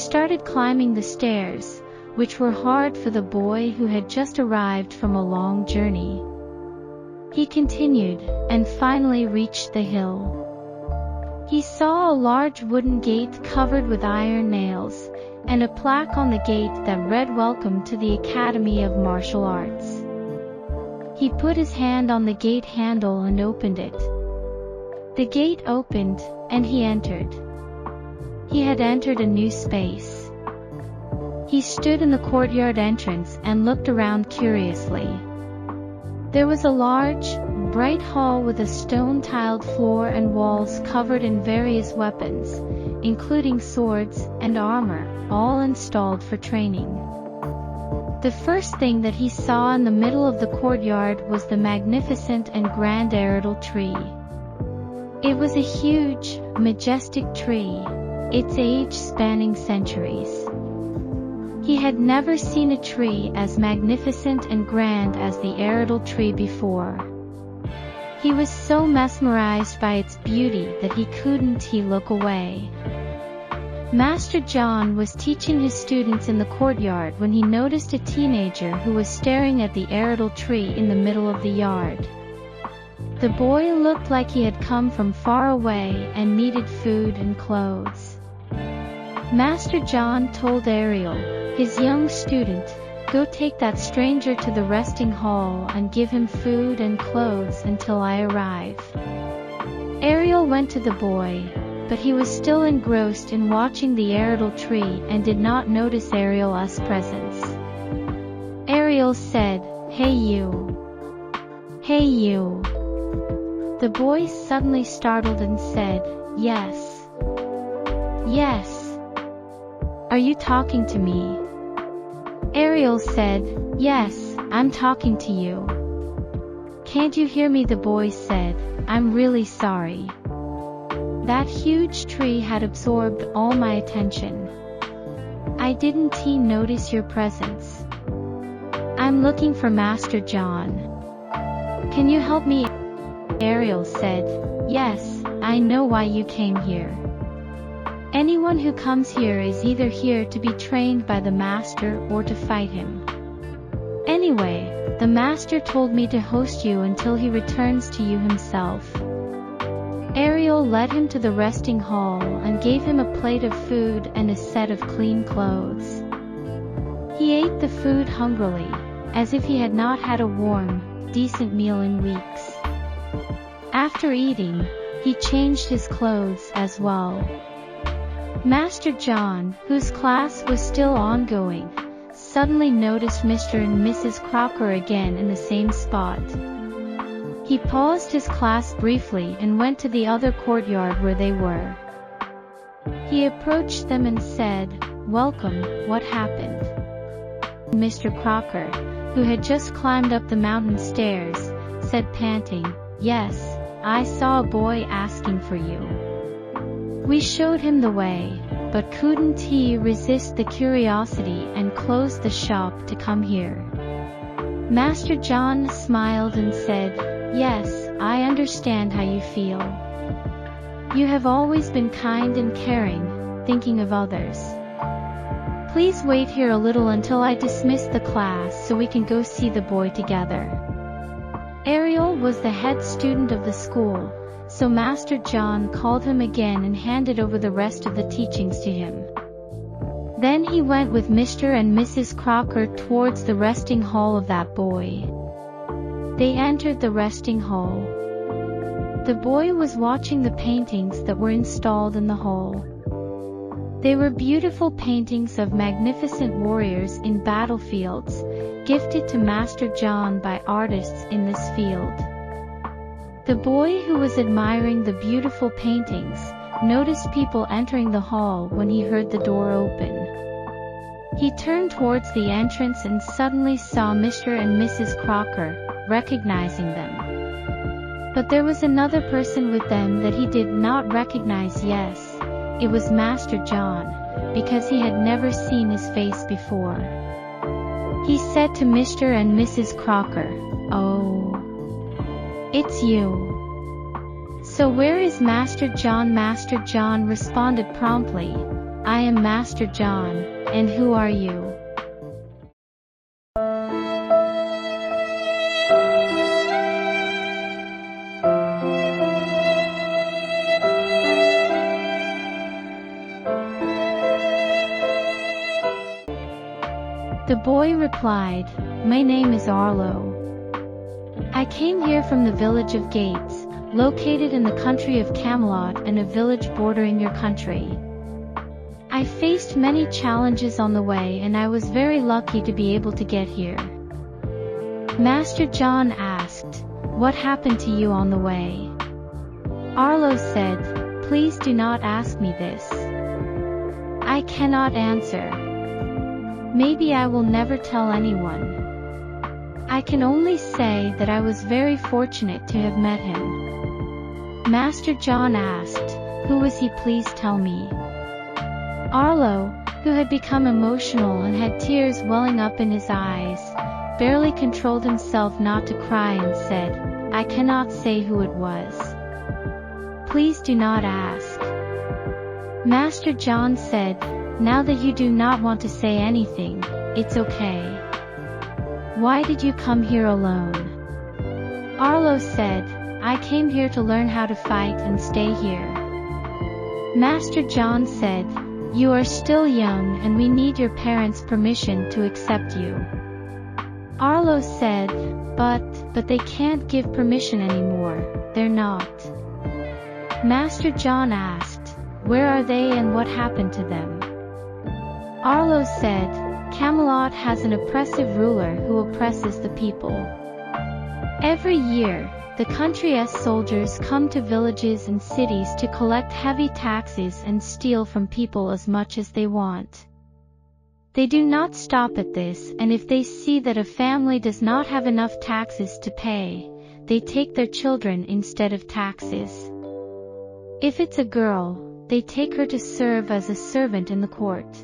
started climbing the stairs, which were hard for the boy who had just arrived from a long journey. He continued, and finally reached the hill. He saw a large wooden gate covered with iron nails, and a plaque on the gate that read "Welcome to the Academy of Martial Arts." He put his hand on the gate handle and opened it. The gate opened, and he entered. He had entered a new space. He stood in the courtyard entrance and looked around curiously. There was a large, bright hall with a stone-tiled floor and walls covered in various weapons, including swords and armor, all installed for training. The first thing that he saw in the middle of the courtyard was the magnificent and grand Aerodal tree. It was a huge, majestic tree, its age spanning centuries. He had never seen a tree as magnificent and grand as the Aerodal tree before. He was so mesmerized by its beauty that he couldn't look away. Master John was teaching his students in the courtyard when he noticed a teenager who was staring at the Aerodal tree in the middle of the yard. The boy looked like he had come from far away and needed food and clothes. Master John told Ariel, his young student, "Go take that stranger to the resting hall and give him food and clothes until I arrive." Ariel went to the boy, but he was still engrossed in watching the Aerodal tree and did not notice Ariel's presence. Ariel said, "Hey you! Hey you!" The boy suddenly startled and said, "Yes. Yes. Are you talking to me?" Ariel said, "Yes, I'm talking to you." "Can't you hear me?" the boy said. "I'm really sorry. That huge tree had absorbed all my attention. I didn't notice your presence. I'm looking for Master John. Can you help me?" Ariel said, "Yes, I know why you came here. Anyone who comes here is either here to be trained by the master or to fight him. Anyway, the master told me to host you until he returns to you himself." Ariel led him to the resting hall and gave him a plate of food and a set of clean clothes. He ate the food hungrily, as if he had not had a warm, decent meal in weeks. After eating, he changed his clothes as well. Master John, whose class was still ongoing, suddenly noticed Mr. and Mrs. Crocker again in the same spot. He paused his class briefly and went to the other courtyard where they were. He approached them and said, "Welcome, what happened?" Mr. Crocker, who had just climbed up the mountain stairs, said panting, "Yes, I saw a boy asking for you. We showed him the way, but couldn't he resist the curiosity and closed the shop to come here." Master John smiled and said, "Yes, I understand how you feel. You have always been kind and caring, thinking of others. Please wait here a little until I dismiss the class so we can go see the boy together." Ariel was the head student of the school, so Master John called him again and handed over the rest of the teachings to him. Then he went with Mr. and Mrs. Crocker towards the resting hall of that boy. They entered the resting hall. The boy was watching the paintings that were installed in the hall. They were beautiful paintings of magnificent warriors in battlefields, gifted to Master John by artists in this field. The boy, who was admiring the beautiful paintings, noticed people entering the hall when he heard the door open. He turned towards the entrance and suddenly saw Mr. and Mrs. Crocker, recognizing them. But there was another person with them that he did not recognize. Yes, it was Master John, because he had never seen his face before. He said to Mr. and Mrs. Crocker, "Oh, it's you. So where is Master John?" Master John responded promptly, I am Master John, and who are you? The boy replied, My name is Arlo. I came here from the village of Gates, located in the country of Camelot and a village bordering your country. I faced many challenges on the way and I was very lucky to be able to get here. Master John asked, What happened to you on the way? Arlo said, Please do not ask me this. I cannot answer. Maybe I will never tell anyone. I can only say that I was very fortunate to have met him. Master John asked, Who was he, please tell me? Arlo, who had become emotional and had tears welling up in his eyes, barely controlled himself not to cry and said, I cannot say who it was. Please do not ask. Master John said, Now that you do not want to say anything, it's okay. Why did you come here alone? Arlo said, I came here to learn how to fight and stay here. Master John said, You are still young and we need your parents' permission to accept you. Arlo said, But they can't give permission anymore, they're not. Master John asked, Where are they and what happened to them? Arlo said, Camelot has an oppressive ruler who oppresses the people. Every year, the country's soldiers come to villages and cities to collect heavy taxes and steal from people as much as they want. They do not stop at this, and if they see that a family does not have enough taxes to pay, they take their children instead of taxes. If it's a girl, they take her to serve as a servant in the court.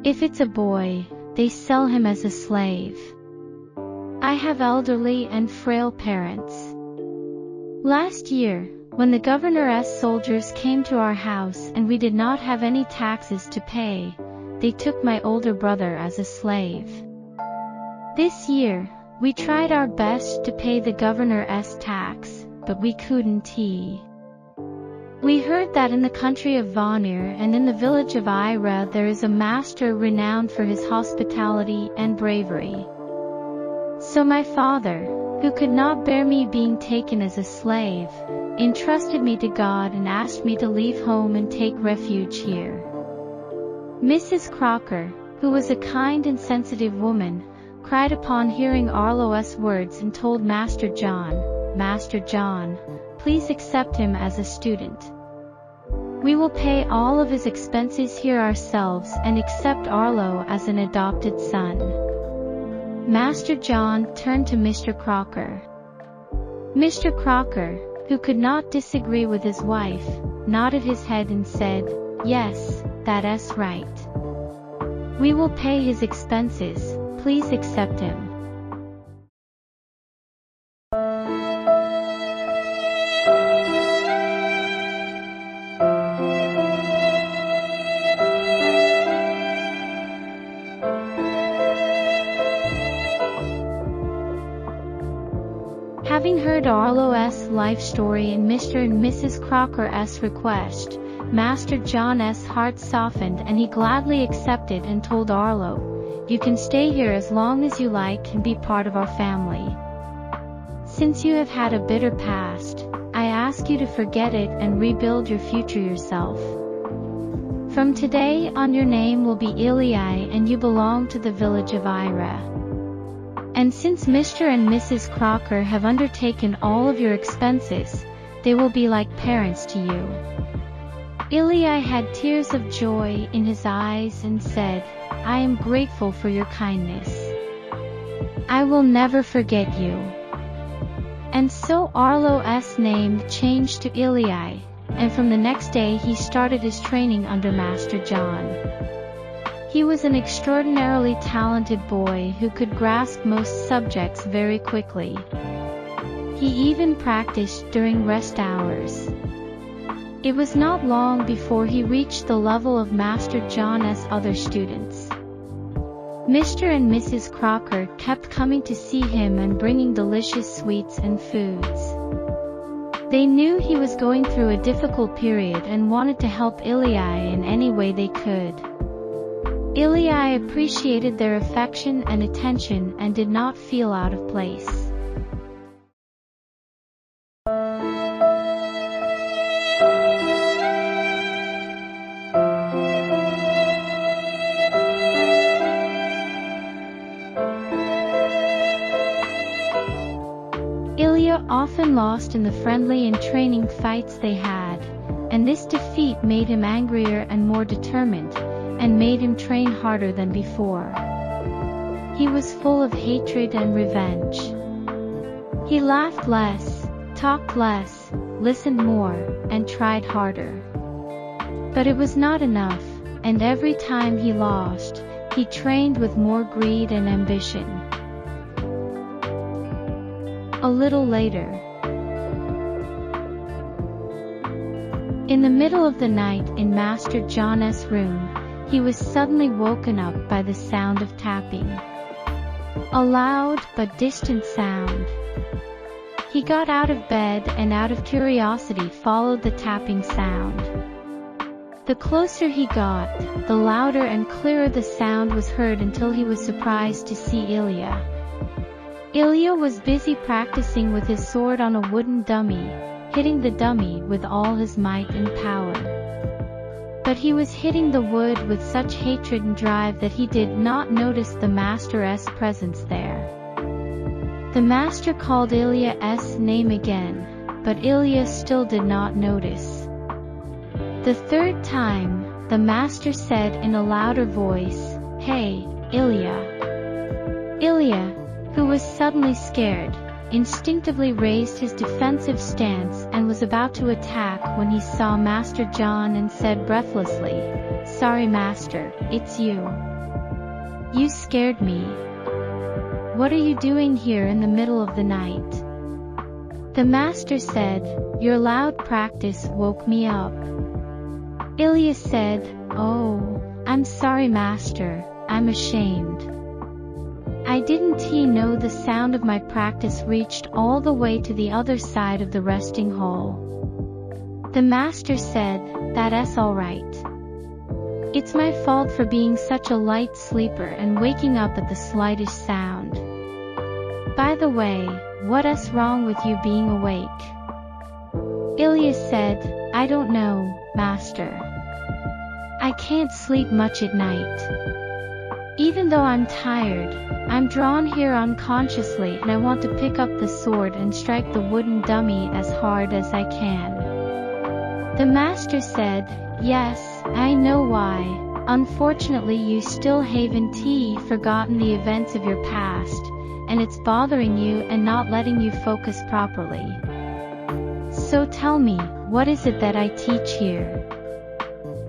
If it's a boy, they sell him as a slave. I have elderly and frail parents. Last year, when the governor's soldiers came to our house and we did not have any taxes to pay, they took my older brother as a slave. This year, we tried our best to pay the governor's tax, but we couldn't. We heard that in the country of Vanir and in the village of Ira there is a master renowned for his hospitality and bravery. So my father, who could not bear me being taken as a slave, entrusted me to God and asked me to leave home and take refuge here. Mrs. Crocker, who was a kind and sensitive woman, cried upon hearing Arlo's words and told Master John, please accept him as a student. We will pay all of his expenses here ourselves and accept Arlo as an adopted son. Master John turned to Mr. Crocker. Mr. Crocker, who could not disagree with his wife, nodded his head and said, Yes, that's right. We will pay his expenses, please accept him. Having heard Arlo's life story and Mr. and Mrs. Crocker's request, Master John's heart softened and he gladly accepted and told Arlo, You can stay here as long as you like and be part of our family. Since you have had a bitter past, I ask you to forget it and rebuild your future yourself. From today on your name will be Ili and you belong to the village of Ira. And since Mr. and Mrs. Crocker have undertaken all of your expenses, they will be like parents to you. Ili had tears of joy in his eyes and said, I am grateful for your kindness. I will never forget you. And so Arlo's name changed to Ili, and from the next day he started his training under Master John. He was an extraordinarily talented boy who could grasp most subjects very quickly. He even practiced during rest hours. It was not long before he reached the level of Master John's other students. Mr. and Mrs. Crocker kept coming to see him and bringing delicious sweets and foods. They knew he was going through a difficult period and wanted to help Ilya in any way they could. Ilya appreciated their affection and attention and did not feel out of place. Ilya often lost in the friendly and training fights they had, and this defeat made him angrier and more determined, and made him train harder than before. He was full of hatred and revenge. He laughed less, talked less, listened more, and tried harder. But it was not enough, and every time he lost, he trained with more greed and ambition. A little later, in the middle of the night in Master John's room, he was suddenly woken up by the sound of tapping. A loud but distant sound. He got out of bed and out of curiosity followed the tapping sound. The closer he got, the louder and clearer the sound was heard until he was surprised to see Ilya. Ilya was busy practicing with his sword on a wooden dummy, hitting the dummy with all his might and power. But he was hitting the wood with such hatred and drive that he did not notice the master's presence there. The master called Ilya's name again, but Ilya still did not notice. The third time, the master said in a louder voice, "Hey, Ilya." Ilya, who was suddenly scared, instinctively raised his defensive stance and was about to attack when he saw Master John and said breathlessly, "Sorry, Master, it's you. You scared me. What are you doing here in the middle of the night?" The master said, "Your loud practice woke me up." Ilya said, "Oh, I'm sorry, Master, I'm ashamed. I didn't know the sound of my practice reached all the way to the other side of the resting hall." The master said, "That's all right. It's my fault for being such a light sleeper and waking up at the slightest sound. By the way, what's wrong with you being awake?" Ilya said, "I don't know, Master. I can't sleep much at night. Even though I'm tired, I'm drawn here unconsciously and I want to pick up the sword and strike the wooden dummy as hard as I can." The master said, "Yes, I know why. Unfortunately you still haven't forgotten the events of your past, and it's bothering you and not letting you focus properly. So tell me, what is it that I teach here?"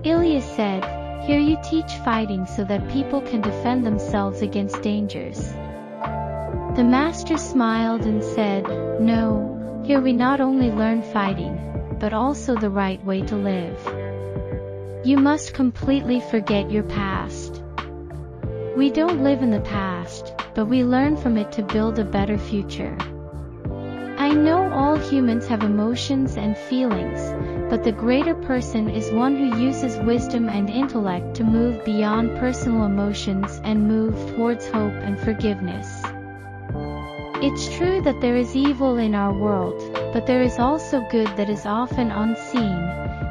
Ilya said, "Here you teach fighting so that people can defend themselves against dangers." The master smiled and said, "No, here we not only learn fighting, but also the right way to live. You must completely forget your past. We don't live in the past, but we learn from it to build a better future. I know all humans have emotions and feelings, but the greater person is one who uses wisdom and intellect to move beyond personal emotions and move towards hope and forgiveness. It's true that there is evil in our world, but there is also good that is often unseen,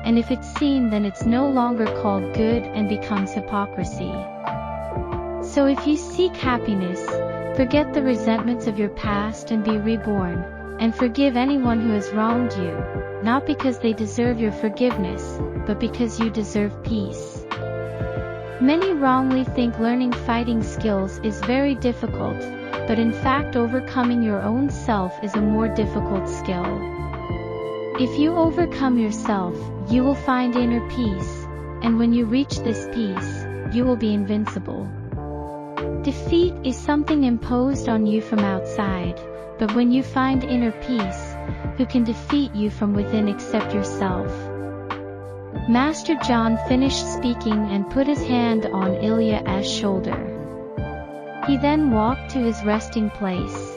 and if it's seen then it's no longer called good and becomes hypocrisy. So if you seek happiness, forget the resentments of your past and be reborn, and forgive anyone who has wronged you, not because they deserve your forgiveness, but because you deserve peace." Many wrongly think learning fighting skills is very difficult, but in fact overcoming your own self is a more difficult skill. If you overcome yourself, you will find inner peace, and when you reach this peace, you will be invincible. Defeat is something imposed on you from outside, but when you find inner peace, who can defeat you from within except yourself? Master John finished speaking and put his hand on Ilya's shoulder. He then walked to his resting place.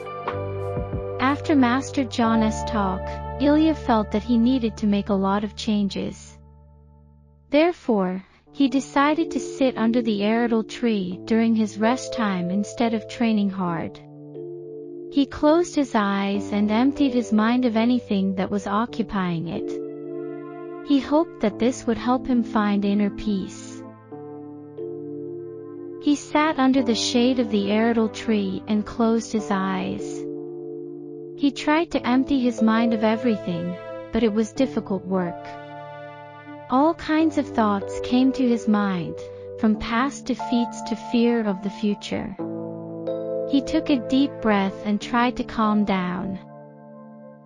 After Master John's talk, Ilya felt that he needed to make a lot of changes. Therefore, he decided to sit under the Eredal tree during his rest time instead of training hard. He closed his eyes and emptied his mind of anything that was occupying it. He hoped that this would help him find inner peace. He sat under the shade of the Eredal tree and closed his eyes. He tried to empty his mind of everything, but it was difficult work. All kinds of thoughts came to his mind, from past defeats to fear of the future. He took a deep breath and tried to calm down.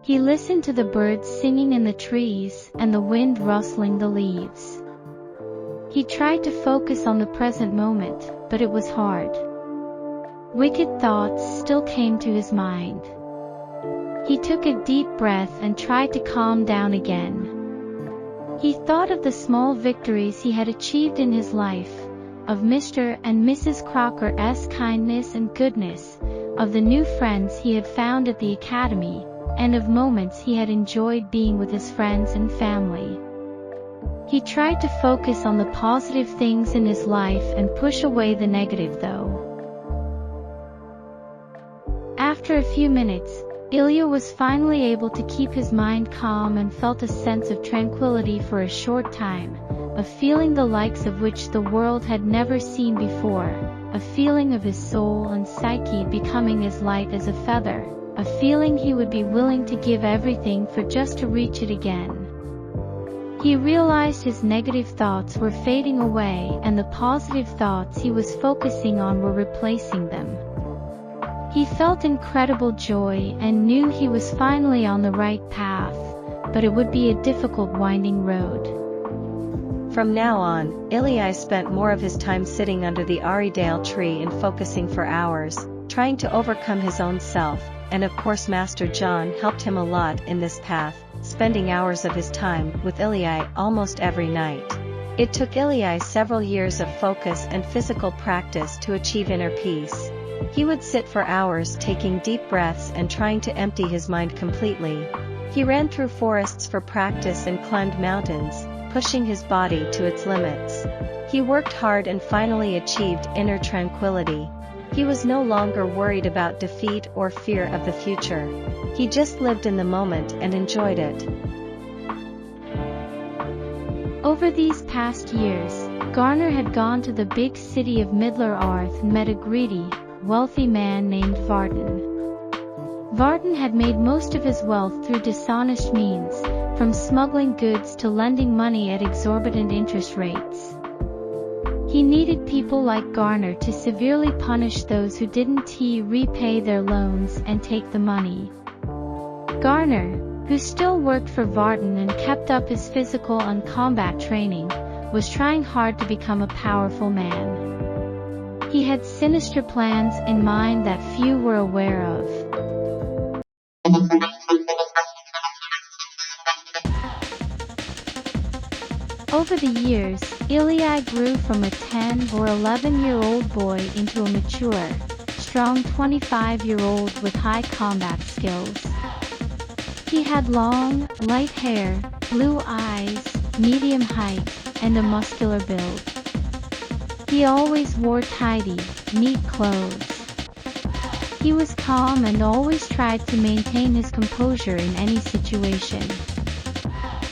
He listened to the birds singing in the trees and the wind rustling the leaves. He tried to focus on the present moment, but it was hard. Wicked thoughts still came to his mind. He took a deep breath and tried to calm down again. He thought of the small victories he had achieved in his life, of Mr. and Mrs. Crocker's kindness and goodness, of the new friends he had found at the academy, and of moments he had enjoyed being with his friends and family. He tried to focus on the positive things in his life and push away the negative though. After a few minutes, Ilya was finally able to keep his mind calm and felt a sense of tranquility for a short time, a feeling the likes of which the world had never seen before, a feeling of his soul and psyche becoming as light as a feather, a feeling he would be willing to give everything for just to reach it again. He realized his negative thoughts were fading away and the positive thoughts he was focusing on were replacing them. He felt incredible joy and knew he was finally on the right path, but it would be a difficult winding road. From now on, Ilya spent more of his time sitting under the Eredal tree and focusing for hours, trying to overcome his own self, and of course Master John helped him a lot in this path, spending hours of his time with Ilya almost every night. It took Ilya several years of focus and physical practice to achieve inner peace. He would sit for hours taking deep breaths and trying to empty his mind completely. He ran through forests for practice and climbed mountains, pushing his body to its limits. He worked hard and finally achieved inner tranquility. He was no longer worried about defeat or fear of the future. He just lived in the moment and enjoyed it. Over these past years, Garner had gone to the big city of Middle-earth and met a greedy, wealthy man named Varden. Varden had made most of his wealth through dishonest means, from smuggling goods to lending money at exorbitant interest rates. He needed people like Garner to severely punish those who didn't repay their loans and take the money. Garner, who still worked for Varden and kept up his physical and combat training, was trying hard to become a powerful man. He had sinister plans in mind that few were aware of. Over the years, Ilya grew from a 10 or 11-year-old boy into a mature, strong 25-year-old with high combat skills. He had long, light hair, blue eyes, medium height, and a muscular build. He always wore tidy, neat clothes. He was calm and always tried to maintain his composure in any situation.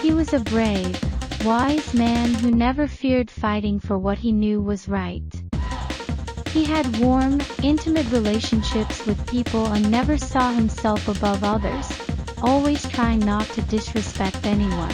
He was a brave, wise man who never feared fighting for what he knew was right. He had warm, intimate relationships with people and never saw himself above others, always trying not to disrespect anyone.